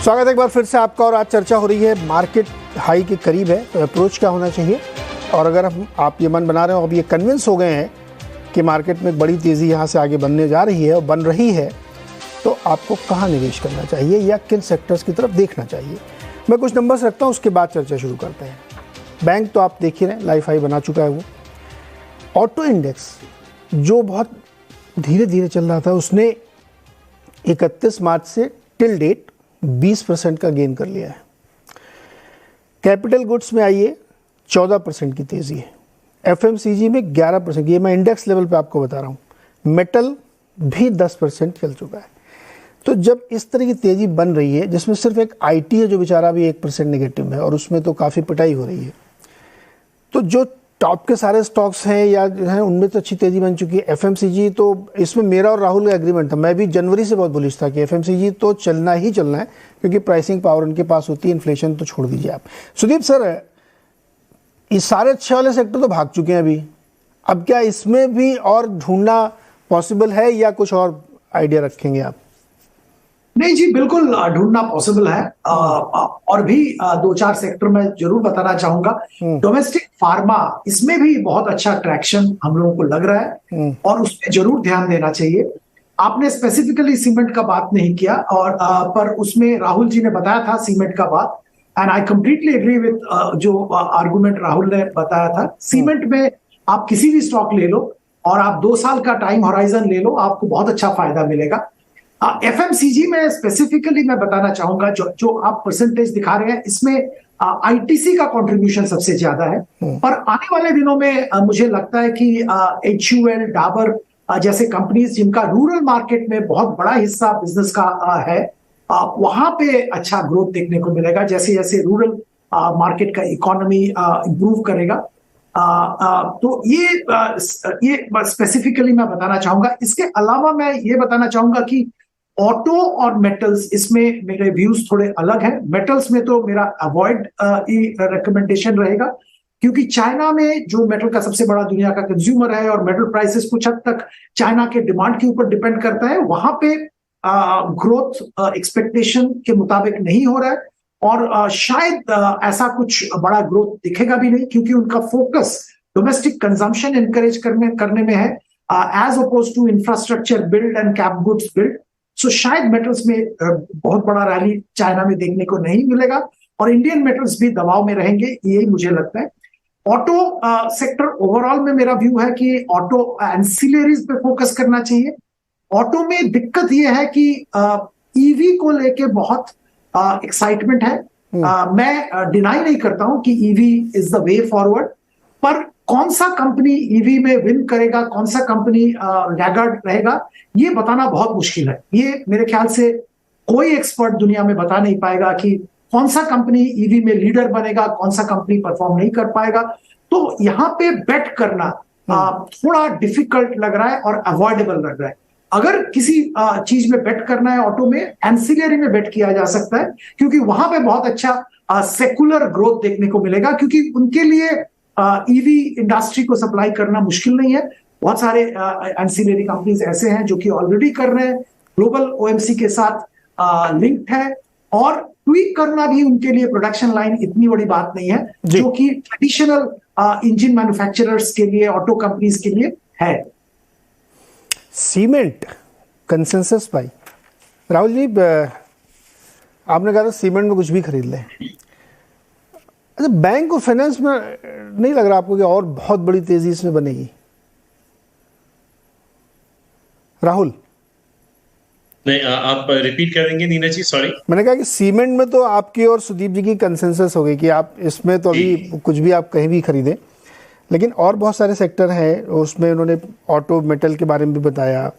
स्वागत है एक बार फिर से आपका। और आज चर्चा हो रही है मार्केट हाई के करीब है तो अप्रोच क्या होना चाहिए। और अगर आप ये मन बना रहे हो, अब ये कन्विंस हो गए हैं कि मार्केट में बड़ी तेज़ी यहाँ से आगे बनने जा रही है और बन रही है, तो आपको कहाँ निवेश करना चाहिए या किन सेक्टर्स की तरफ देखना चाहिए। मैं कुछ नंबर्स रखता हूँ, उसके बाद चर्चा शुरू करते हैं। बैंक तो आप देख ही रहे हैं, लाइफ हाई बना चुका है वो। ऑटो इंडेक्स जो बहुत धीरे धीरे चल रहा था, उसने 31 मार्च से टिल डेट 20% का गेन कर लिया है। कैपिटल गुड्स में आइए 14% की तेज़ी है। एफएमसीजी में 11%, ये मैं इंडेक्स लेवल पे आपको बता रहा हूँ। मेटल भी 10% चल चुका है। तो जब इस तरह की तेज़ी बन रही है, जिसमें सिर्फ एक आईटी है जो बेचारा भी 1% नेगेटिव में है, और उसमें तो काफ़ी पिटाई हो रही है। तो जो टॉप के सारे स्टॉक्स हैं या जो हैं, उनमें तो अच्छी तेज़ी बन चुकी है। एफएमसीजी तो इसमें मेरा और राहुल का एग्रीमेंट था, मैं भी जनवरी से बहुत बुलिश था कि एफएमसीजी तो चलना ही चलना है, क्योंकि प्राइसिंग पावर उनके पास होती है। इन्फ्लेशन तो छोड़ दीजिए आप। सुदीप सर, ये सारे अच्छे वाले सेक्टर तो भाग चुके हैं अभी, अब क्या इसमें भी और ढूंढना पॉसिबल है या कुछ और आइडिया रखेंगे आप? नहीं जी, बिल्कुल ढूंढना पॉसिबल है। और भी दो चार सेक्टर में जरूर बताना चाहूंगा। डोमेस्टिक फार्मा, इसमें भी बहुत अच्छा ट्रैक्शन हम लोगों को लग रहा है और उसमें जरूर ध्यान देना चाहिए। आपने स्पेसिफिकली सीमेंट का बात नहीं किया, और पर उसमें राहुल जी ने बताया था सीमेंट का बात, and I completely agree with जो आर्गुमेंट राहुल ने बताया था। सीमेंट में आप किसी भी स्टॉक ले लो और आप 2 साल का टाइम होराइजन ले लो, आपको बहुत अच्छा फायदा मिलेगा। एफएमसीजी में स्पेसिफिकली मैं बताना चाहूंगा, जो आप परसेंटेज दिखा रहे हैं, इसमें आईटीसी का कंट्रीब्यूशन सबसे ज्यादा है। पर आने वाले दिनों में मुझे लगता है कि एचयूएल, डाबर जैसे कंपनीज जिनका रूरल मार्केट में बहुत बड़ा हिस्सा बिजनेस का है, वहां पे अच्छा ग्रोथ देखने को मिलेगा। जैसे जैसे रूरल मार्केट का इकोनॉमी इंप्रूव करेगा, तो ये स्पेसिफिकली मैं बताना चाहूंगा। इसके अलावा मैं ये बताना चाहूंगा कि ऑटो और मेटल्स, इसमें मेरे व्यूज थोड़े अलग हैं। मेटल्स में तो मेरा अवॉइड रिकमेंडेशन रहेगा, क्योंकि चाइना में जो मेटल का सबसे बड़ा दुनिया का कंज्यूमर है और मेटल प्राइसेस कुछ हद तक चाइना के डिमांड के ऊपर डिपेंड करता है, वहां पे ग्रोथ एक्सपेक्टेशन के मुताबिक नहीं हो रहा है, और शायद ऐसा कुछ बड़ा ग्रोथ दिखेगा भी नहीं, क्योंकि उनका फोकस डोमेस्टिक कंजम्पशन एनकरेज करने में है, as oppose to infrastructure build and cap goods build. So शायद मेटल्स में बहुत बड़ा रैली चाइना में देखने को नहीं मिलेगा, और इंडियन मेटल्स भी दबाव में रहेंगे, यही मुझे लगता है। ऑटो सेक्टर ओवरऑल में मेरा व्यू है कि ऑटो एंसिलरीज पे फोकस करना चाहिए। ऑटो में दिक्कत यह है कि ईवी को लेके बहुत एक्साइटमेंट है। मैं डिनाई नहीं करता हूं कि EV is the way forward, पर कौन सा कंपनी ईवी में विन करेगा, कौन सा कंपनी लैगार्ड रहेगा, ये बताना बहुत मुश्किल है। ये मेरे ख्याल से कोई एक्सपर्ट दुनिया में बता नहीं पाएगा कि कौन सा कंपनी ईवी में लीडर बनेगा, कौन सा कंपनी परफॉर्म नहीं कर पाएगा। तो यहाँ पे बेट करना थोड़ा डिफिकल्ट लग रहा है और अवॉइडेबल लग रहा है। अगर किसी चीज में बेट करना है ऑटो में, एंसिलरी में बेट किया जा सकता है, क्योंकि वहां पे बहुत अच्छा सेकुलर ग्रोथ देखने को मिलेगा, क्योंकि उनके लिए ईवी इंडस्ट्री को सप्लाई करना मुश्किल नहीं है। बहुत सारे एंसिलरी कंपनीज ऐसे हैं जो कि ऑलरेडी कर रहे हैं, ग्लोबल ओएमसी के साथ लिंक्ड है, और ट्वीक करना भी उनके लिए प्रोडक्शन लाइन इतनी बड़ी बात नहीं है, जो कि ट्रेडिशनल इंजन मैन्युफैक्चरर्स के लिए, ऑटो कंपनीज के लिए है। सीमेंट कंसेंसस भाई, राहुल जी आपने कहा था सीमेंट में कुछ भी खरीद लें। अच्छा, बैंक और फाइनेंस में नहीं लग रहा आपको कि और बहुत बड़ी तेजी इसमें बनेगी? राहुल नहीं, आप रिपीट करेंगे नीरज जी, सॉरी। मैंने कहा कि सीमेंट में तो आपकी और सुदीप जी की कंसेंसस हो गई कि आप इसमें तो अभी कुछ भी आप कहीं भी खरीदें, लेकिन और बहुत सारे सेक्टर हैं उसमें। उन्होंने ऑटो मेटल के बारे में भी बताया,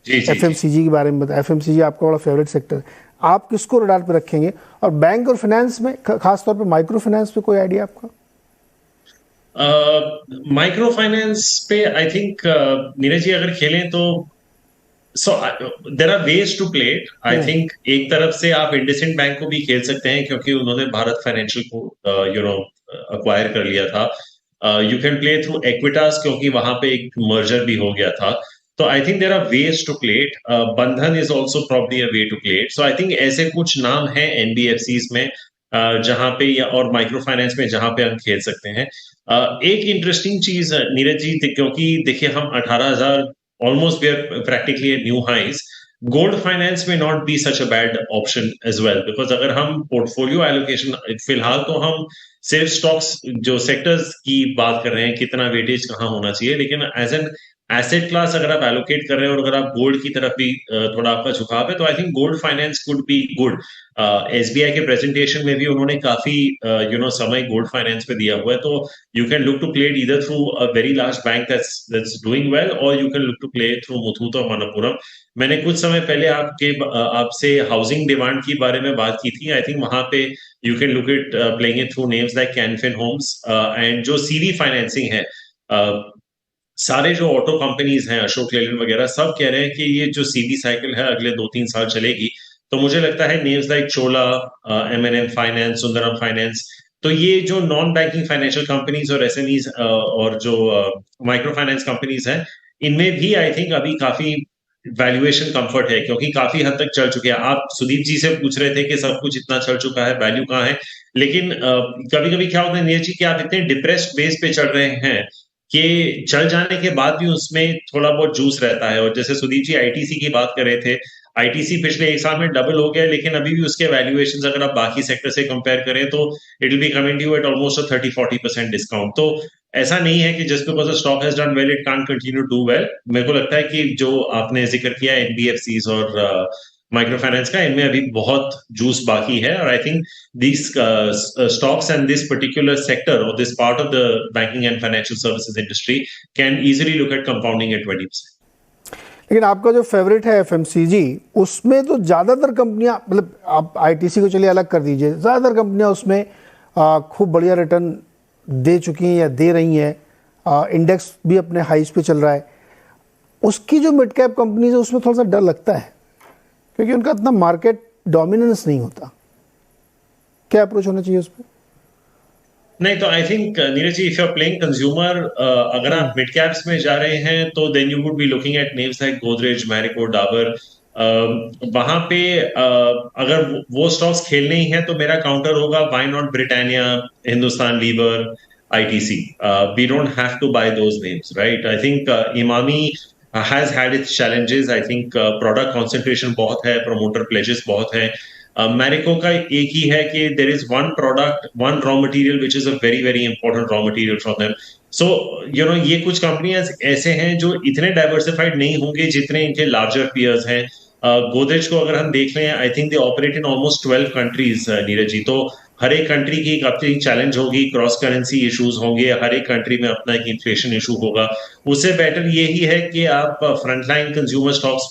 एफएमसीजी के बारे में बताया। एफएमसीजी आपका बड़ा फेवरेट सेक्टर है, आप किसको रडार पे रखेंगे? और बैंक और फाइनेंस में, खासतौर पे माइक्रो फाइनेंस पे कोई आइडिया आपका? माइक्रो फाइनेंस पे आई थिंक नीरज जी अगर खेलें तो there are ways to play it. I think एक तरफ से आप इंडसइंड बैंक को भी खेल सकते हैं, क्योंकि उन्होंने भारत फाइनेंशियल को अक्वायर कर लिया था। You can play through Equitas, क्योंकि वहां पे एक मर्जर भी हो गया था। तो I think there are ways to play it. Bandhan is also probably a way to play it. So I think ऐसे कुछ नाम हैं एनबीएफसीज में जहां पे या और माइक्रो फाइनेंस में जहां पे हम खेल सकते हैं. एक इंटरेस्टिंग चीज नीरज जी, क्योंकि देखिए हम 18,000 almost we are practically new highs. Gold finance में not be such a bad option as well, because अगर हम पोर्टफोलियो एलोकेशन फिलहाल तो हम सिर्फ स्टॉक्स जो सेक्टर्स की बात कर रहे हैं कितना वेटेज कहाँ होना चाहिए, लेकिन एज एन एसेट क्लास अगर आप एलोकेट कर रहे हैं और अगर आप गोल्ड की तरफ भी थोड़ा आपका झुकाव है, तो I think gold finance could be good. SBI के प्रेजेंटेशन में भी उन्होंने काफी समय गोल्ड फाइनेंस पे दिया हुआ है. तो you can look to play it either through a very large bank that's doing well, और you can look to play through Muthoot और मनप्पुरम. मैंने कुछ समय पहले आपसे हाउसिंग डिमांड की बारे में बात की थी. आई थिंक वहां पे you can look it playing it through names like Canfin Homes and जो सीवी फाइनेंसिंग है. सारे जो ऑटो कंपनीज हैं, अशोक लेलैंड वगैरह, सब कह रहे हैं कि ये जो सीवी साइकिल है अगले 2-3 साल चलेगी. तो मुझे लगता है नेम्स लाइक चोला, एमएनएम फाइनेंस, सुंदरम फाइनेंस, तो ये जो नॉन बैंकिंग फाइनेंशियल कंपनीज और एसएमईज और जो माइक्रो फाइनेंस कंपनीज हैं, इनमें भी आई थिंक अभी काफी वैल्यूएशन कंफर्ट है, क्योंकि काफी हद तक चल चुके हैं. आप सुदीप जी से पूछ रहे थे कि सब कुछ इतना चल चुका है, वैल्यू कहाँ है, लेकिन कभी कभी क्या होता है नीरज जी कि आप इतने डिप्रेस्ड बेस पे चल रहे हैं कि चल जाने के बाद भी उसमें थोड़ा बहुत जूस रहता है. और जैसे सुदीप जी आईटीसी की बात कर रहे थे, आईटीसी पिछले एक साल में डबल हो गया, लेकिन अभी भी उसके वैल्यूएशंस अगर आप बाकी सेक्टर से कंपेयर करें तो it will be coming to you at almost 30-40% discount. तो ऐसा नहीं है कि just because a stock has done well it can't continue to do well. मेरे को लगता है कि जो आपने जिक्र किया एनबीएफसीज और माइक्रो फाइनेंस का, इनमें अभी बहुत जूस बाकी है. और I think these stocks and this particular sector or this part of the banking and financial services industry can easily look at compounding at 20%. लेकिन आपका जो फेवरेट है एफएमसीजी, उसमें तो ज़्यादातर कंपनियां, मतलब आप आईटीसी को चलिए अलग कर दीजिए, ज़्यादातर कंपनियां उसमें खूब बढ़िया रिटर्न दे चुकी हैं या दे रही हैं. इंडेक्स भी अपने हाइस पे चल रहा है. उसकी जो मिड कैप कंपनीज है उसमें थोड़ा सा डर लगता है, क्योंकि उनका इतना मार्केट डोमिनेंस नहीं होता. क्या अप्रोच होना चाहिए उस पर? नहीं, तो I think Neeraj ji, if you are playing consumer, अगर आप मिड कैप्स में जा रहे हैं तो then you would be looking at names like Godrej, Marico, Dabur. वहां पे अगर वो स्टॉक्स खेलने ही हैं तो मेरा काउंटर होगा, why not Britannia, Hindustan Lever, ITC. We don't have to buy those names, right? I think Emami has had its challenges. I think product concentration बहुत है, promoter pledges बहुत है. मैरिको का एक ही है कि there is one product, one raw material which is a very very important raw material for them. So ये कुछ कंपनियां ऐसे हैं जो इतने डाइवर्सिफाइड नहीं होंगे जितने इनके लार्जर पीयर्स हैं. गोदरेज को अगर हम देख लें, I think they operate in almost 12 countries Neeraj ji. तो हर एक कंट्री की एक अपनी चैलेंज होगी, क्रॉस करेंसी इश्यूज होंगे, हर एक कंट्री में अपना एक इन्फ्लेशन इशू होगा. उससे बेटर यही है कि आप फ्रंटलाइन कंज्यूमर स्टॉक्स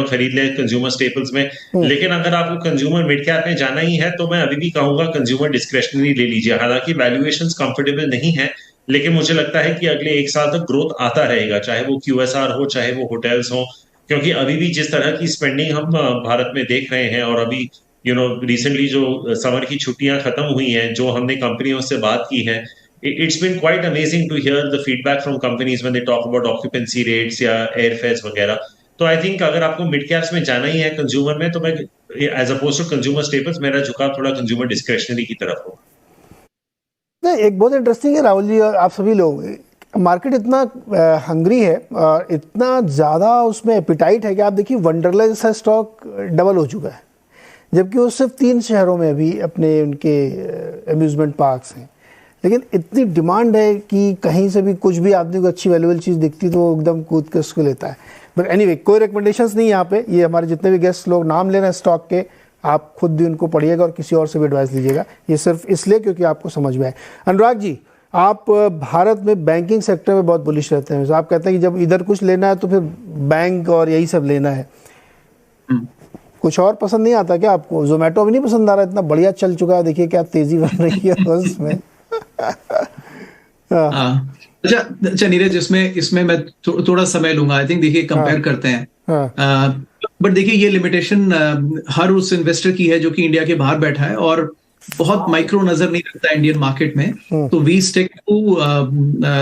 खरीद लें कंज्यूमर स्टेपल्स में. लेकिन अगर आपको कंज्यूमर मिड कैप में जाना ही है तो मैं अभी भी कहूंगा कंज्यूमर डिस्क्रेशनरी ले लीजिए. हालांकि वैल्यूएशंस कंफर्टेबल नहीं है, लेकिन मुझे लगता है कि अगले एक साल तक ग्रोथ आता रहेगा, चाहे वो क्यूएसआर हो, चाहे वो होटल्स हो, क्योंकि अभी भी जिस तरह की स्पेंडिंग हम भारत में देख रहे हैं, और अभी रिसेंटली जो समर की छुट्टियां खत्म हुई हैं, जो हमने कंपनियों से बात की है, it's been quite amazing to hear the feedback from companies when they talk about occupancy rates या airfares वगैरह. तो आई थिंक अगर आपको मिड कैप्स में जाना ही है कंज्यूमर में, तो मैं as oppose to consumer staples, मेरा झुकाव थोड़ा कंज्यूमर डिस्क्रेशनरी की तरफ हो. एक बहुत इंटरेस्टिंग है राहुल जी और आप सभी लोग, मार्केट इतना हंग्री है और इतना ज़्यादा उसमें एपिटाइट है कि आप देखिए वंडरलैंड जैसा स्टॉक डबल हो चुका है, जबकि वो सिर्फ 3 शहरों में अभी अपने उनके अम्यूज़मेंट पार्क्स हैं. लेकिन इतनी डिमांड है कि कहीं से भी कुछ भी आदमी को अच्छी वैल्यूएबल चीज़ दिखती तो वो एकदम कूद के उसको लेता है. बट एनीवे, कोई रिकमेंडेशंस नहीं यहाँ पे. ये हमारे जितने भी गेस्ट लोग नाम ले रहे हैं स्टॉक के, आप खुद भी उनको पढ़िएगा और किसी और से भी एडवाइस लीजिएगा. ये सिर्फ इसलिए क्योंकि आपको समझ में आए. अनुराग जी, आप भारत में बैंकिंग सेक्टर में बहुत बुलिश रहते हैं. आप कहते हैं कि जब इधर कुछ लेना है तो फिर बैंक और यही सब लेना है. कुछ और पसंद नहीं आता क्या आपको? जोमेटो अभी नहीं पसंद आ रहा? इतना बढ़िया चल चुका है, देखिए क्या तेजी बन रही है उसमें. अच्छा नीरज, इसमें मैं थोड़ा समय लूंगा. आई थिंक देखिए कंपेयर करते हैं, बट देखिए ये लिमिटेशन हर उस इन्वेस्टर की है जो कि इंडिया के बाहर बैठा है और बहुत माइक्रो नजर नहीं रखता इंडियन मार्केट में, तो वी स्टिक टू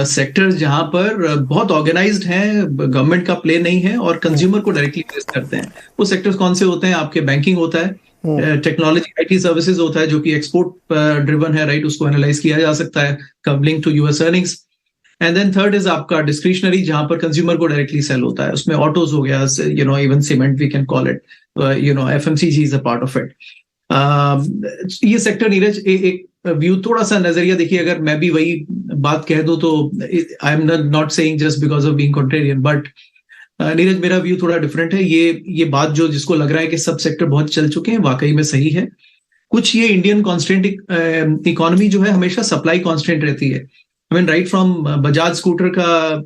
सेक्टर्स जहां पर बहुत ऑर्गेनाइज्ड हैं, गवर्नमेंट का प्ले नहीं है और कंज्यूमर को डायरेक्टली फेस करते हैं। वो सेक्टर्स कौन से होते हैं? आपके बैंकिंग होता है, टेक्नोलॉजी आईटी सर्विसेज होता है जो कि एक्सपोर्ट ड्रिवन है, राइट, उसको एनालाइज किया जा सकता है coupling to US earnings. And then third is आपका डिस्क्रिशनरी, जहां पर कंज्यूमर को डायरेक्टली सेल होता है, उसमें ऑटोज हो गया, even cement we can call it, FMCG is a part of it. ये सेक्टर नीरज एक व्यू, थोड़ा सा नजरिया देखिए, अगर मैं भी वही बात कह दूं तो I am not saying just because of being contrarian, but Neeraj मेरा व्यू थोड़ा डिफरेंट है। ये बात जो जिसको लग रहा है कि सब सेक्टर बहुत चल चुके हैं, वाकई में सही है। कुछ ये इंडियन कॉन्स्टेंट इकोनॉमी जो है हमेशा सप्लाई कॉन्स्टेंट रहती है। I mean right from Bajaj scooter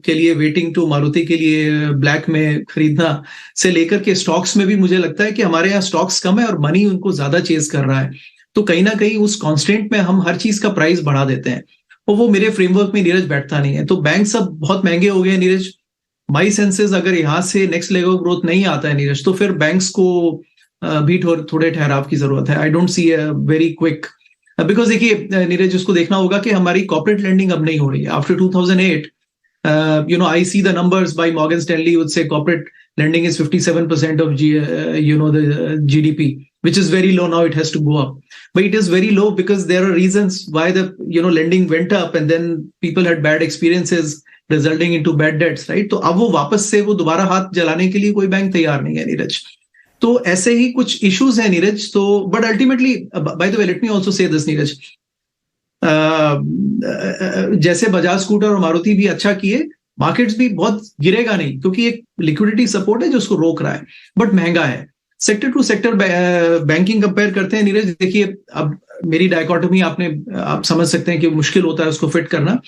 के लिए वेटिंग टू मारुति के लिए ब्लैक में खरीदना से लेकर के स्टॉक्स में भी मुझे लगता है कि हमारे यहाँ स्टॉक्स कम है और मनी उनको ज्यादा चेज कर रहा है, तो कहीं ना कहीं उस कांस्टेंट में हम हर चीज का प्राइस बढ़ा देते हैं और वो मेरे फ्रेमवर्क में नीरज बैठता नहीं है। तो बैंक सब बहुत महंगे हो गए नीरज। माई सेंसेस अगर यहाँ से नेक्स्ट लेवल ऑफ ग्रोथ नहीं आता है नीरज, तो फिर बैंक्स को भी थोड़े ठहराव की जरूरत है। I don't see a very quick, because देखिए नीरज उसको देखना होगा कि हमारी कॉर्पोरेट लेंडिंग अब नहीं हो रही है after 2008। I see the numbers by Morgan Stanley would say corporate lending is 57% of the GDP, which is very low now. It has to go up, but it is very low because there are reasons why the lending went up, and then people had bad experiences resulting into bad debts, right? तो अब वो वापस से वो दोबारा हाथ जलाने के लिए कोई बैंक तैयार नहीं है नीरज। तो ऐसे ही कुछ इश्यूज हैं नीरज। तो but ultimately, by the way, let me also say this Neeraj, जैसे बजाज स्कूटर और मारुति भी अच्छा किए, मार्केट्स भी बहुत गिरेगा नहीं, क्योंकि एक लिक्विडिटी सपोर्ट है जो उसको रोक रहा है, बट महंगा है। Sector to sector banking compare करते हैं नीरज, देखिए अब मेरी डायकोटोमी आप समझ सकते हैं कि मुश्किल होता है उसको फिट करना।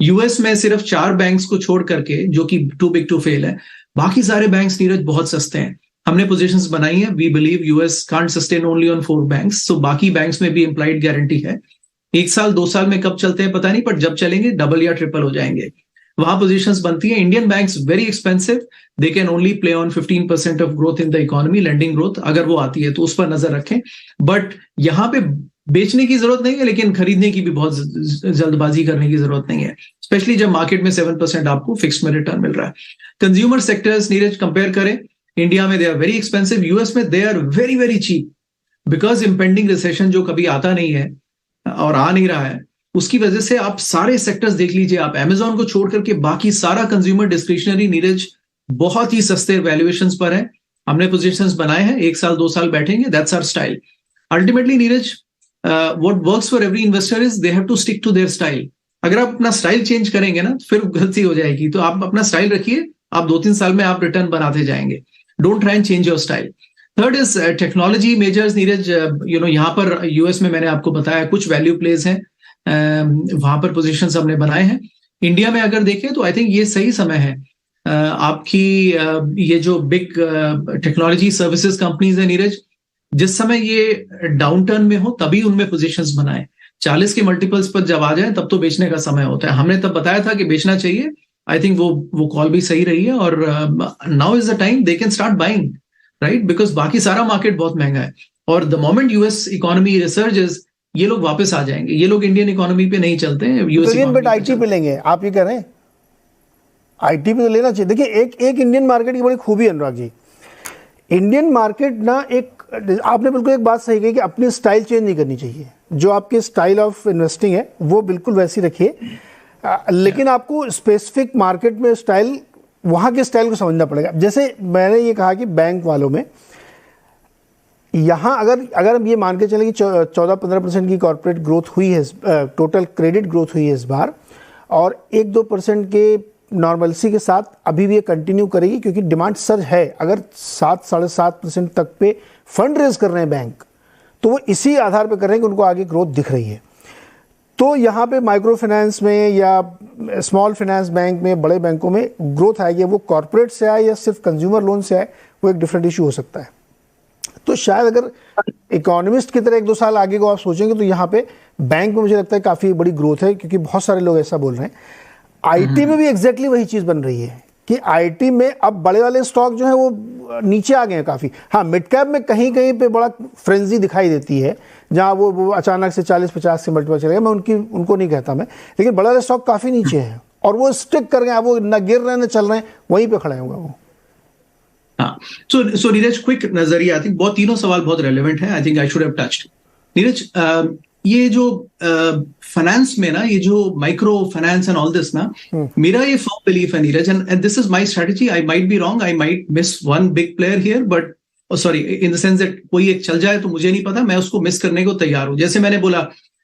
यूएस में सिर्फ 4 बैंक्स को छोड़ करके, जो कि टू बिग टू फेल है, बाकी सारे बैंक्स नीरज बहुत सस्ते हैं। हमने पोजीशंस बनाई है, we believe US can't sustain only on 4 banks, so बाकी बैंक्स में भी इंप्लाइड गारंटी है। 1 साल 2 साल में कब चलते हैं पता नहीं, पर जब चलेंगे डबल या ट्रिपल हो जाएंगे, वहां पोजीशंस बनती है। Indian banks very expensive, they can only play on 15% of growth in the economy, lending growth, अगर वो आती है तो उस पर नजर रखें। बट यहाँ पे बेचने की जरूरत नहीं है, लेकिन खरीदने की भी बहुत जल्दबाजी करने की जरूरत नहीं है, स्पेशली जब मार्केट में 7% आपको फिक्स में रिटर्न मिल रहा है। कंज्यूमर सेक्टर्स नीरज कंपेयर करें, इंडिया में they are very expensive, US में they are very very cheap, because impending recession जो कभी आता नहीं है और आ नहीं रहा है, उसकी वजह से आप सारे सेक्टर्स देख लीजिए, आप अमेजॉन को छोड़ करके बाकी सारा कंज्यूमर डिस्क्रिशनरी नीरज बहुत ही सस्ते वैल्यूएशंस पर है। हमने पोजीशंस बनाए हैं, 1 साल 2 साल बैठेंगे, that's our style. Ultimately Neeraj, what works for every investor is they have to stick to their style. अगर आप अपना स्टाइल चेंज करेंगे ना, फिर गलती हो जाएगी। तो आप अपना स्टाइल रखिए, आप 2-3 साल में आप रिटर्न बनाते जाएंगे। Don't try and change your style. Third is technology measures Neeraj. यहाँ पर यूएस में मैंने आपको बताया कुछ वैल्यू प्लेस हैं, वहां पर पोजीशंस हमने बनाए हैं। इंडिया में अगर देखें तो आई थिंक ये सही समय है आपकी ये जो बिग टेक्नोलॉजी सर्विसेज कंपनीज है नीरज, जिस समय ये डाउन टर्न में हो तभी उनमें पोजीशंस बनाए। 40 के मल्टीपल्स पर जब आ जाए तब तो बेचने का समय होता है। हमने तब बताया था कि बेचना चाहिए, आई थिंक वो कॉल भी सही रही है, और now is the time they can start buying, right, because बाकी सारा मार्केट बहुत महंगा है, और द मोमेंट यूएस इकोनॉमी रिसर्जेस, ये लोग वापस आ जाएंगे। ये लोग इंडियन इकोनॉमी पे नहीं चलते हैं, बट आईटी पे लेंगे। आप ये कह रहे हैं आईटी पे तो लेना चाहिए। देखिए एक इंडियन मार्केट की बड़ी खूबी अनुराग जी, इंडियन मार्केट ना, एक आपने बिल्कुल एक बात सही कही कि अपनी स्टाइल चेंज नहीं करनी चाहिए। जो आपकी स्टाइल ऑफ इन्वेस्टिंग है वो बिल्कुल वैसी रखिए, लेकिन आपको स्पेसिफिक मार्केट में स्टाइल, वहाँ के स्टाइल को समझना पड़ेगा। जैसे मैंने ये कहा कि बैंक वालों में यहाँ अगर हम ये मान के चले कि 14-15% की कॉर्पोरेट ग्रोथ हुई है, टोटल क्रेडिट ग्रोथ हुई है इस बार, और 1-2% के नॉर्मलसी के साथ अभी भी ये कंटिन्यू करेगी, क्योंकि डिमांड सर्ज है। अगर 7-7.5% तक पे फंड रेज कर रहे हैं बैंक, तो वो इसी आधार पे कर रहे हैं कि उनको आगे ग्रोथ दिख रही है। तो यहाँ पे माइक्रो फाइनेंस में या स्मॉल फाइनेंस बैंक में, बड़े बैंकों में ग्रोथ आएगी, वो कॉर्पोरेट से आए या सिर्फ कंज्यूमर लोन से आए, वो एक डिफरेंट इशू हो सकता है। तो शायद अगर इकोनॉमिस्ट की तरह 1-2 साल आगे को आप सोचेंगे तो यहाँ पे बैंक में मुझे लगता है काफ़ी बड़ी ग्रोथ है, क्योंकि बहुत सारे लोग ऐसा बोल रहे हैं। आईटी में भी एग्जैक्टली वही चीज़ बन रही है कि आईटी में अब बड़े वाले स्टॉक जो है वो नीचे आ गए हैं काफ़ी। हाँ, मिड कैप में कहीं कहीं पे बड़ा फ्रेंजी दिखाई देती है, जहाँ वो अचानक से 40-50 से मल्टीपल चले गए। मैं उनको नहीं कहता मैं, लेकिन बड़े वाले स्टॉक काफ़ी नीचे हैं और वो स्टिक कर गए, वो न गिर रहे हैं न चल रहे हैं, वहीं पे खड़े होंगे वो। हाँ, सो नीरज, क्विक नजरिया, आई थिंक बहुत तीनों सवाल बहुत रेलेवेंट है। I think I should have touched. Neeraj, ये जो फाइनेंस में ना, ये जो micro finance and all this ना, मेरा ये फर्म बिलीफ है Neeraj, and this is my strategy. I might be wrong, I might miss one big player here, but sorry, in the sense that कोई एक चल जाए तो मुझे नहीं पता, मैं उसको मिस करने को तैयार हूं। जैसे मैंने बोला,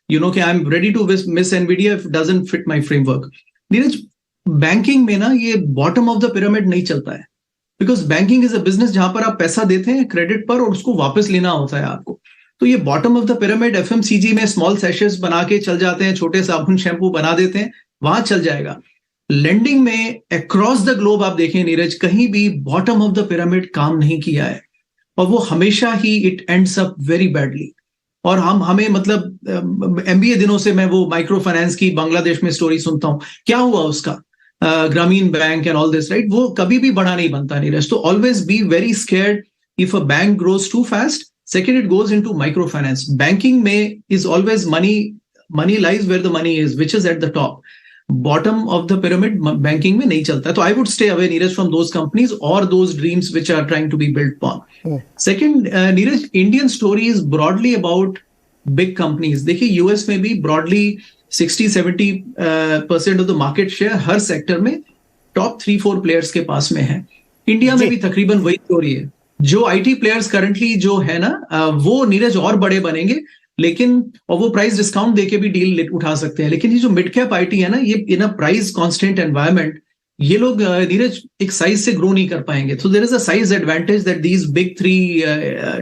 कि I am ready to miss Nvidia if doesn't fit my framework. Neeraj, banking में ना ये बॉटम ऑफ द पिरामिड नहीं चलता है, because banking is a business जहां पर आप पैसा देते हैं क्रेडिट पर और उसको वापस लेना होता है आपको। तो ये bottom of the pyramid FMCG में स्मॉल सैशेस बना के चल जाते हैं, छोटे साबुन शैम्पू बना देते हैं, वहां चल जाएगा। लेंडिंग में अक्रॉस द ग्लोब आप देखें नीरज, कहीं भी बॉटम ऑफ द पिरामिड काम नहीं किया है, और वो हमेशा ही it ends up very badly. और हमें मतलब एमबीए दिनों से मैं वो माइक्रो फाइनेंस की बांग्लादेश में स्टोरी सुनता हूं, क्या हुआ उसका, Grameen bank and all this, right, वो कभी भी बड़ा नहीं बनता नीरज। तो always be very scared if a bank grows too fast. Second, it goes into microfinance. Banking is always money lies where the money is, which is at the top. Bottom of the pyramid, banking में नहीं चलता है. So I would stay away, Neeraj, from those companies or those dreams which are trying to be built upon. Second, Neeraj, Indian story is broadly about big companies. देखिए, US में भी broadly 60-70% of the market share her sector में top 3-4 players के पास में है. India में भी तकरीबन वही स्टोरी है। जो आईटी प्लेयर्स करंटली जो है ना, वो नीरज और बड़े बनेंगे, लेकिन और वो प्राइस डिस्काउंट देके भी डील उठा सकते हैं। लेकिन ये जो मिड कैप आईटी है ना, ये इन अ प्राइस कांस्टेंट एनवायरनमेंट, ये लोग नीरज एक साइज से ग्रो नहीं कर पाएंगे। तो there is a size advantage that these big 3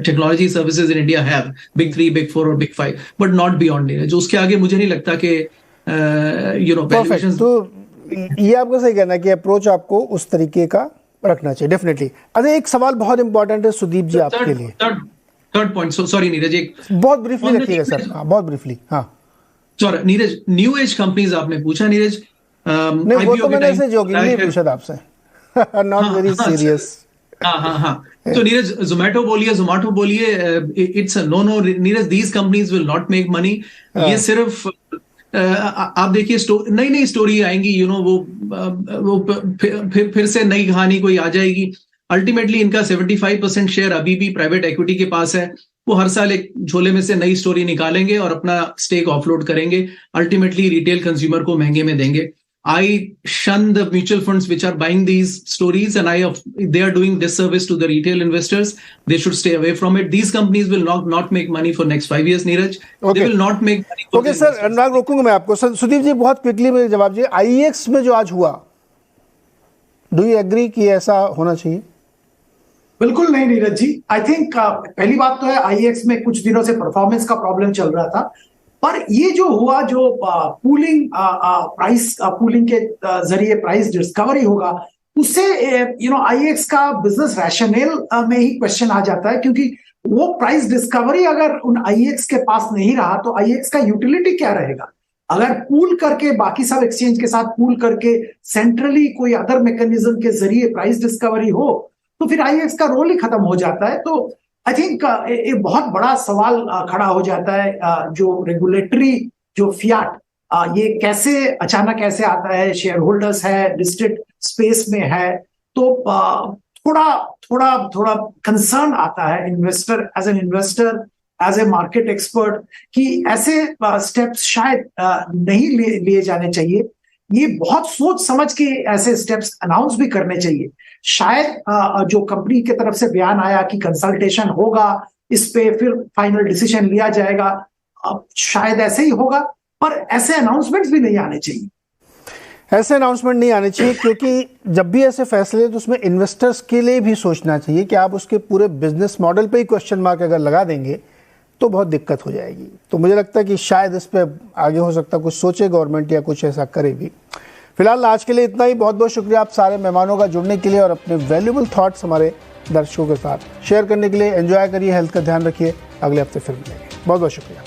technology services in India have, big 3, big 4 और big 5, but not beyond Neeraj. उसके आगे मुझे नहीं लगता कि वैल्यूएशंस। तो ये आपको सही कहना है कि अप्रोच आपको उस तरीके का रखना चाहिए, डेफिनेटली। अरे एक सवाल बहुत इंपॉर्टेंट है सुदीप जी आपके लिए। थर्ड पॉइंट, सॉरी नीरज, एक बहुत ब्रीफली रखिएगा सर। हाँ, बहुत ब्रीफली। हाँ sorry Neeraj, new age companies आपने पूछा नीरज। नहीं, वो तो मैंने ऐसे जोकिंगली पूछा था आपसे, नॉट वेरी सीरियस। हाँ तो नीरज, जोमेटो बोलिए, it's no Neeraj, these companies will not make money. ये सिर्फ आप देखिए नई स्टोरी आएंगी, वो फिर से नई कहानी कोई आ जाएगी। अल्टीमेटली इनका 75% शेयर अभी भी प्राइवेट इक्विटी के पास है। वो हर साल एक झोले में से नई स्टोरी निकालेंगे और अपना स्टेक ऑफलोड करेंगे, अल्टीमेटली रिटेल कंज्यूमर को महंगे में देंगे। I shun the mutual funds which are buying these stories, and they are doing disservice to the retail investors. They should stay away from it. These companies will not make money for next 5 years, Neeraj. Okay. They will not make money. Okay, sir, अनुराग, रोकूंगा मैं आपको। Sir Sudeep जी, बहुत quickly मेरे जवाब दीजिए। IEX में जो आज हुआ, डू यू एग्री कि ऐसा होना चाहिए? बिल्कुल नहीं नीरज जी। आई थिंक पहली बात तो है, IEX में कुछ दिनों से परफॉर्मेंस का प्रॉब्लम चल रहा था, पर ये जो हुआ, जो पूलिंग के जरिए प्राइस डिस्कवरी होगा, उससे IEX का बिजनेस रैशनल में ही क्वेश्चन आ जाता है। क्योंकि वो प्राइस डिस्कवरी अगर उन IEX के पास नहीं रहा तो IEX का यूटिलिटी क्या रहेगा? अगर पूल करके, बाकी सब एक्सचेंज के साथ पूल करके सेंट्रली कोई अदर मैकेनिज्म के जरिए प्राइस डिस्कवरी हो, तो फिर IEX का रोल ही खत्म हो जाता है। तो आई थिंक एक बहुत बड़ा सवाल खड़ा हो जाता है, जो रेगुलेटरी जो फियाट, ये कैसे अचानक ऐसे आता है, शेयर होल्डर्स है, लिस्टेड स्पेस में है, तो थोड़ा कंसर्न आता है investor, as an investor, as a market expert, कि ऐसे स्टेप्स शायद नहीं लिए जाने चाहिए। ये बहुत सोच समझ के ऐसे स्टेप्स अनाउंस भी करने चाहिए। शायद जो कंपनी की तरफ से बयान आया कि कंसल्टेशन होगा, इस पे फिर फाइनल डिसीजन लिया जाएगा, शायद ऐसे ही होगा, पर ऐसे अनाउंसमेंट्स भी नहीं आने चाहिए। ऐसे अनाउंसमेंट नहीं आने चाहिए, क्योंकि जब भी ऐसे फैसले तो उसमें इन्वेस्टर्स के लिए भी सोचना चाहिए कि आप उसके पूरे बिजनेस मॉडल पे ही क्वेश्चन मार्क अगर लगा देंगे तो बहुत दिक्कत हो जाएगी। तो मुझे लगता है कि शायद इस पे आगे हो सकता है कुछ सोचे गवर्नमेंट, या कुछ ऐसा करे भी। फिलहाल आज के लिए इतना ही। बहुत बहुत शुक्रिया आप सारे मेहमानों का जुड़ने के लिए और अपने वैल्यूबल थॉट्स हमारे दर्शकों के साथ शेयर करने के लिए। एंजॉय करिए, हेल्थ का ध्यान रखिए। अगले हफ्ते फिर मिलेंगे। बहुत बहुत शुक्रिया।